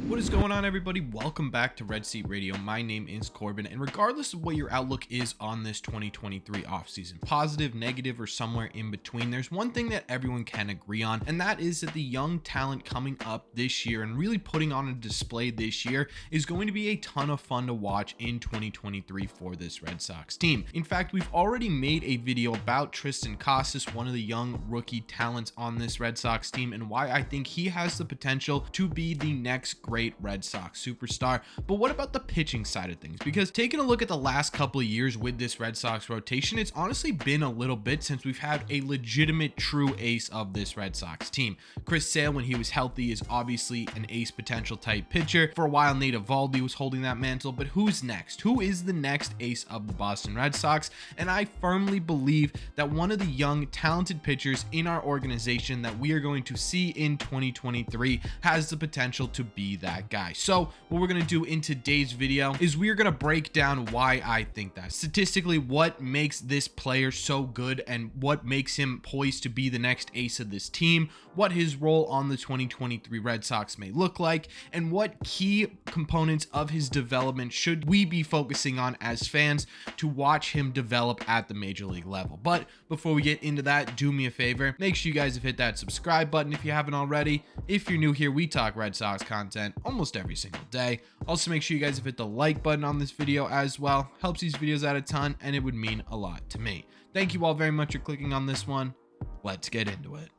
What is going on, everybody? Welcome back to Red Seat Radio. My name is Corbin, and regardless of what your outlook is on this 2023 offseason, positive, negative, or somewhere in between, there's one thing that everyone can agree on, and that is that the young talent coming up this year and really putting on a display this year is going to be a ton of fun to watch in 2023 for this Red Sox team. In fact, we've already made a video about Tristan Casas, one of the young rookie talents on this Red Sox team, and why I think he has the potential to be the next great Red Sox superstar. But what about the pitching side of things? Because taking a look at the last couple of years with this Red Sox rotation, it's honestly been a little bit since we've had a legitimate true ace of this Red Sox team. Chris Sale, when he was healthy, is obviously an ace potential type pitcher. For a while, Eovaldi was holding that mantle, but who's next? Who is the next ace of the Boston Red Sox? And I firmly believe that one of the young talented pitchers in our organization that we are going to see in 2023 has the potential to be that guy. So what we're going to do in today's video is we're going to break down why I think that. Statistically, what makes this player so good and what makes him poised to be the next ace of this team, what his role on the 2023 Red Sox may look like, and what key components of his development should we be focusing on as fans to watch him develop at the major league level. But before we get into that, do me a favor, make sure you guys have hit that subscribe button if you haven't already. If you're new here, we talk Red Sox content almost every single day. Also, make sure you guys have hit the like button on this video as well. Helps these videos out a ton, and it would mean a lot to me. Thank you all very much for clicking on this one. Let's get into it.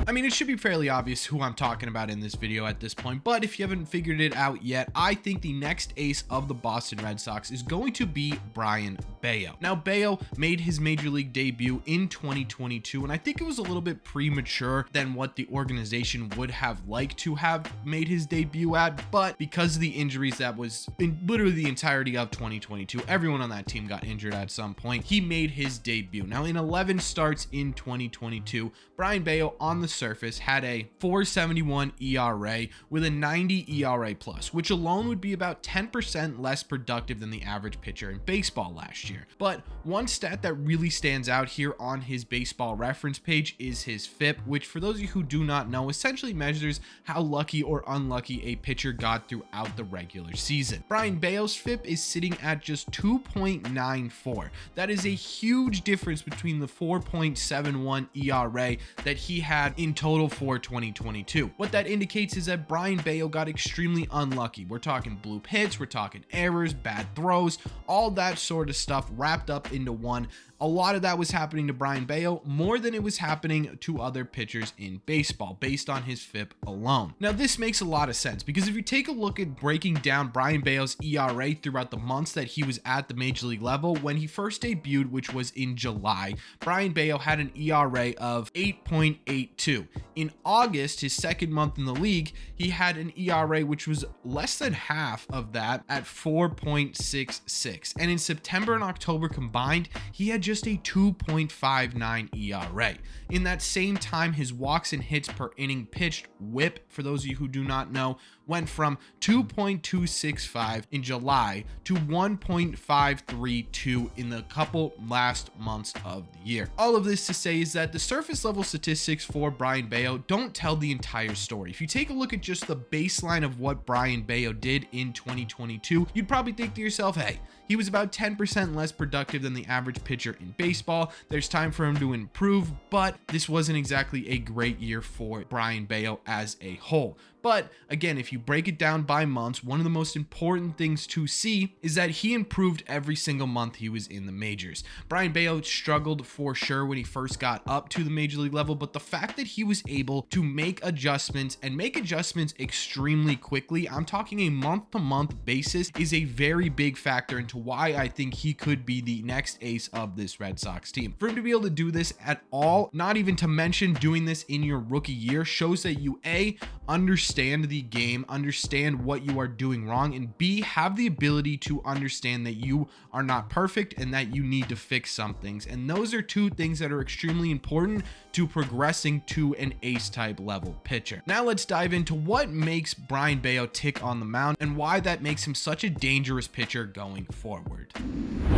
I mean, it should be fairly obvious who I'm talking about in this video at this point, but if you haven't figured it out yet, I think the next ace of the Boston Red Sox is going to be Brayan Bello. Now, Bello made his major league debut in 2022, and I think it was a little bit premature than what the organization would have liked to have made his debut at, but because of the injuries that was in literally the entirety of 2022, everyone on that team got injured at some point, he made his debut. Now, in 11 starts in 2022, Brayan Bello on the surface had a 4.71 ERA with a 90 ERA plus, which alone would be about 10% less productive than the average pitcher in baseball last year. But one stat that really stands out here on his baseball reference page is his FIP, which for those of you who do not know, essentially measures how lucky or unlucky a pitcher got throughout the regular season. Brayan Bello's FIP is sitting at just 2.94. That is a huge difference between the 4.71 ERA that he had in total for 2022. What that indicates is that Brayan Bello got extremely unlucky. We're talking bloop hits, we're talking errors, bad throws, all that sort of stuff wrapped up into one. A lot of that was happening to Brayan Bello more than it was happening to other pitchers in baseball based on his FIP alone. Now, this makes a lot of sense because if you take a look at breaking down Brayan Bello's ERA throughout the months that he was at the major league level, when he first debuted, which was in July, Brayan Bello had an ERA of 8.82. In August, his second month in the league, he had an ERA which was less than half of that at 4.66. And in September and October combined, he had just a 2.59 ERA. In that same time, his walks and hits per inning pitched whip, for those of you who do not know, went from 2.265 in July to 1.532 in the couple last months of the year. All of this to say is that the surface level statistics for Brayan Bello don't tell the entire story. If you take a look at just the baseline of what Brayan Bello did in 2022, you'd probably think to yourself, hey, he was about 10% less productive than the average pitcher in baseball. There's time for him to improve, but this wasn't exactly a great year for Brayan Bello as a whole. But again, if you break it down by months, one of the most important things to see is that he improved every single month he was in the majors. Brayan Bello struggled for sure when he first got up to the major league level, but the fact that he was able to make adjustments and make adjustments extremely quickly, I'm talking a month-to-month basis, is a very big factor into why I think he could be the next ace of this Red Sox team. For him to be able to do this at all, not even to mention doing this in your rookie year, shows that you A, understand the game, understand what you are doing wrong, and B, have the ability to understand that you are not perfect and that you need to fix some things. And those are two things that are extremely important to progressing to an ace type level pitcher. Now let's dive into what makes Brayan Bello tick on the mound and why that makes him such a dangerous pitcher going forward.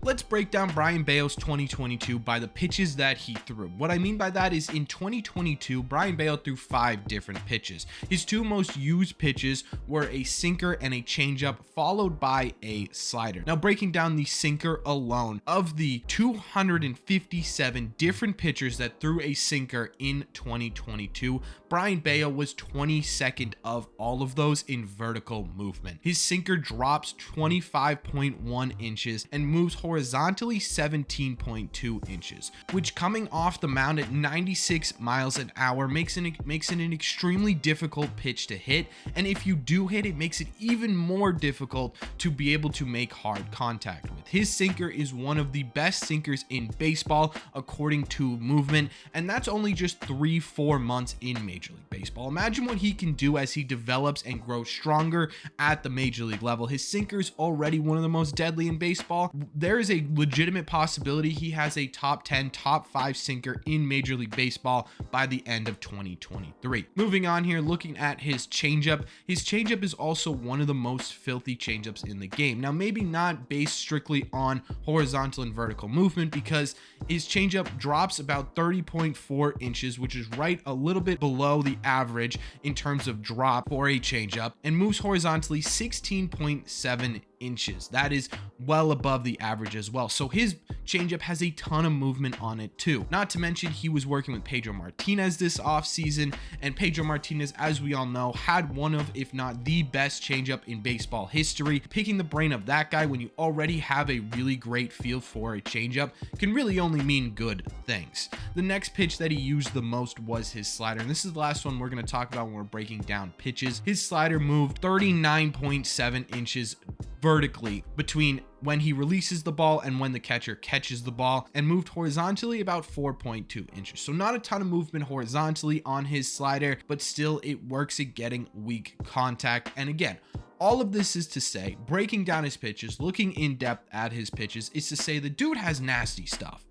Let's break down Brayan Bello's 2022 by the pitches that he threw. What I mean by that is in 2022, Brayan Bello threw 5 different pitches. His His two most used pitches were a sinker and a changeup, followed by a slider. Now, breaking down the sinker alone, of the 257 different pitchers that threw a sinker in 2022, Brayan Bello was 22nd of all of those in vertical movement. His sinker drops 25.1 inches and moves horizontally 17.2 inches, which, coming off the mound at 96 miles an hour, makes it an extremely difficult pitch to hit. And if you do hit, it makes it even more difficult to be able to make hard contact with. His sinker is one of the best sinkers in baseball according to movement, and that's only just 3-4 months in Major League Baseball. Imagine what he can do as he develops and grows stronger at the Major League level. His sinker is already one of the most deadly in baseball. There is a legitimate possibility he has a top 10, top 5 sinker in Major League Baseball by the end of 2023. Moving on here, looking at his changeup is also one of the most filthy changeups in the game. Now, maybe not based strictly on horizontal and vertical movement, because his changeup drops about 30.4 inches, which is right a little bit below the average in terms of drop for a changeup, and moves horizontally 16.7 inches. That is well above the average as well. So his changeup has a ton of movement on it too. Not to mention, he was working with Pedro Martinez this offseason, and Pedro Martinez, as we all know, had one of, if not the best changeup in baseball history. Picking the brain of that guy when you already have a really great feel for a changeup can really only mean good things. The next pitch that he used the most was his slider, and this is the last one we're going to talk about when we're breaking down pitches. His slider moved 39.7 inches vertically between when he releases the ball and when the catcher catches the ball, and moved horizontally about 4.2 inches. So not a ton of movement horizontally on his slider, but still it works at getting weak contact. And again, all of this is to say, breaking down his pitches, looking in depth at his pitches, is to say the dude has nasty stuff.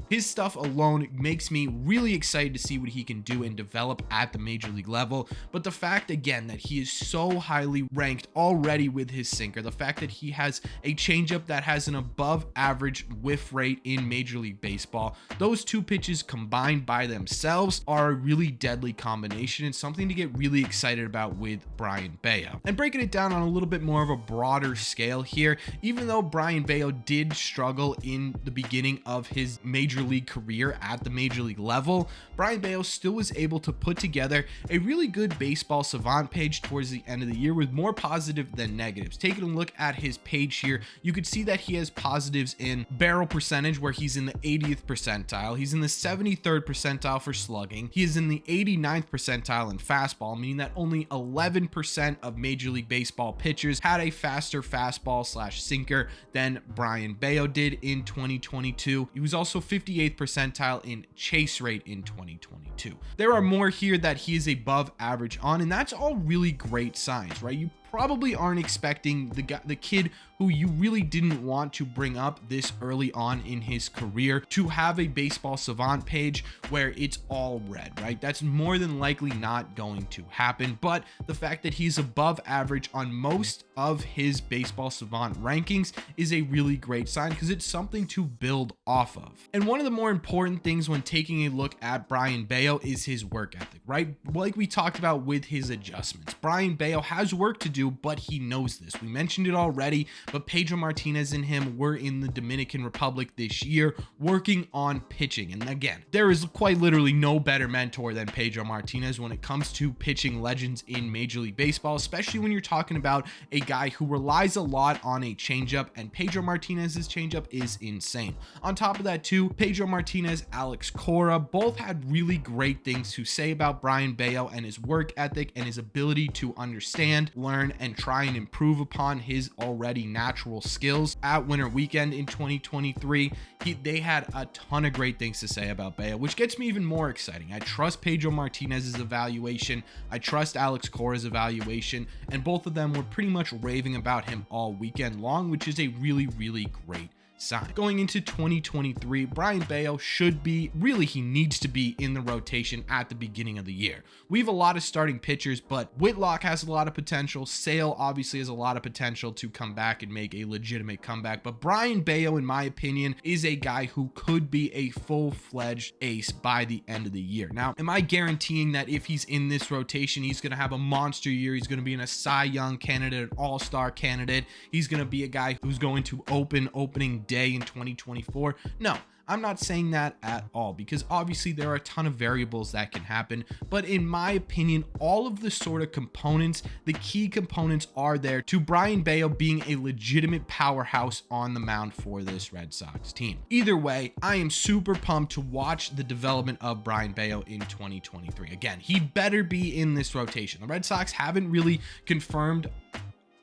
His stuff alone makes me really excited to see what he can do and develop at the Major League level. But the fact, again, that he is so highly ranked already with his sinker, the fact that he has a changeup that has an above average whiff rate in Major League Baseball, those two pitches combined by themselves are a really deadly combination, and something to get really excited about with Brayan Bello. And breaking it down on a little bit more of a broader scale here, even though Brayan Bello did struggle in the beginning of his Major League career at the Major League level, Brayan Bello still was able to put together a really good baseball savant page towards the end of the year with more positive than negatives. Taking a look at his page here, you could see that he has positives in barrel percentage, where he's in the 80th percentile. He's in the 73rd percentile for slugging. He is in the 89th percentile in fastball, meaning that only 11% of Major League Baseball pitchers had a faster fastball / sinker than Brayan Bello did in 2022. He was also 58th percentile in chase rate in 2022. There are more here that he is above average on, and that's all really great signs, right? You probably aren't expecting the kid who you really didn't want to bring up this early on in his career to have a baseball savant page where it's all red, right? That's more than likely not going to happen. But the fact that he's above average on most of his baseball savant rankings is a really great sign, because it's something to build off of. And one of the more important things when taking a look at Brayan Bello is his work ethic, right? Like we talked about with his adjustments, Brayan Bello has work to do, but he knows this. We mentioned it already, but Pedro Martinez and him were in the Dominican Republic this year working on pitching. And again, there is quite literally no better mentor than Pedro Martinez when it comes to pitching legends in Major League Baseball, especially when you're talking about a guy who relies a lot on a changeup, and Pedro Martinez's changeup is insane. On top of that too, Pedro Martinez, Alex Cora, both had really great things to say about Brayan Bello and his work ethic and his ability to understand, learn, and try and improve upon his already natural skills at Winter Weekend in 2023. They had a ton of great things to say about Bello, which gets me even more exciting. I trust Pedro Martinez's evaluation. I trust Alex Cora's evaluation, and both of them were pretty much raving about him all weekend long, which is a really, really great sign. Going into 2023, Brayan Bello should be, really he needs to be in the rotation at the beginning of the year. We have a lot of starting pitchers, but Whitlock has a lot of potential. Sale obviously has a lot of potential to come back and make a legitimate comeback, but Brayan Bello, in my opinion, is a guy who could be a full-fledged ace by the end of the year. Now, am I guaranteeing that if he's in this rotation, he's going to have a monster year? He's going to be in a Cy Young candidate, an all-star candidate. He's going to be a guy who's going to opening day in 2024. No, I'm not saying that at all, because obviously there are a ton of variables that can happen. But in my opinion, all of the sort of components, the key components are there to Brayan Bello being a legitimate powerhouse on the mound for this Red Sox team. Either way, I am super pumped to watch the development of Brayan Bello in 2023. Again, he better be in this rotation. The Red Sox haven't really confirmed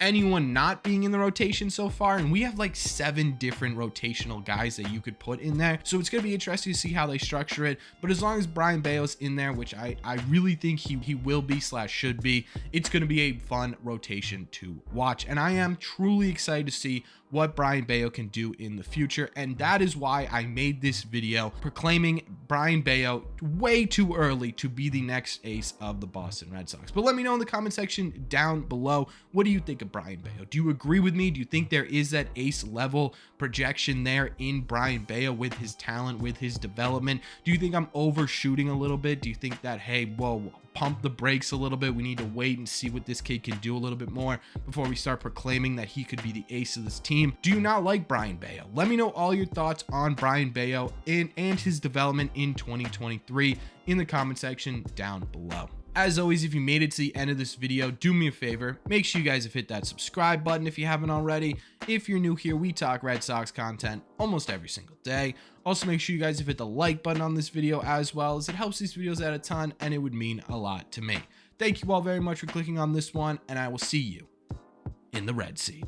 anyone not being in the rotation so far, and we have like 7 different rotational guys that you could put in there, so it's going to be interesting to see how they structure it. But as long as Brayan Bello's in there, which I really think he will be / should be, it's going to be a fun rotation to watch, and I am truly excited to see what Brayan Bello can do in the future. And that is why I made this video proclaiming Brayan Bello way too early to be the next ace of the Boston Red Sox. But let me know in the comment section down below, what do you think of Brayan Bello? Do you agree with me? Do you think there is that ace level projection there in Brayan Bello with his talent, with his development? Do you think I'm overshooting a little bit? Do you think that, hey, whoa, pump the brakes a little bit, we need to wait and see what this kid can do a little bit more before we start proclaiming that he could be the ace of this team? Do you not like Brayan Bello? Let me know all your thoughts on Brayan Bello and his development in 2023 in the comment section down below. As always, if you made it to the end of this video, do me a favor, make sure you guys have hit that subscribe button if you haven't already. If you're new here, we talk Red Sox content almost every single day. Also, make sure you guys have hit the like button on this video as well, as it helps these videos out a ton and it would mean a lot to me. Thank you all very much for clicking on this one, and I will see you in the Red Seat.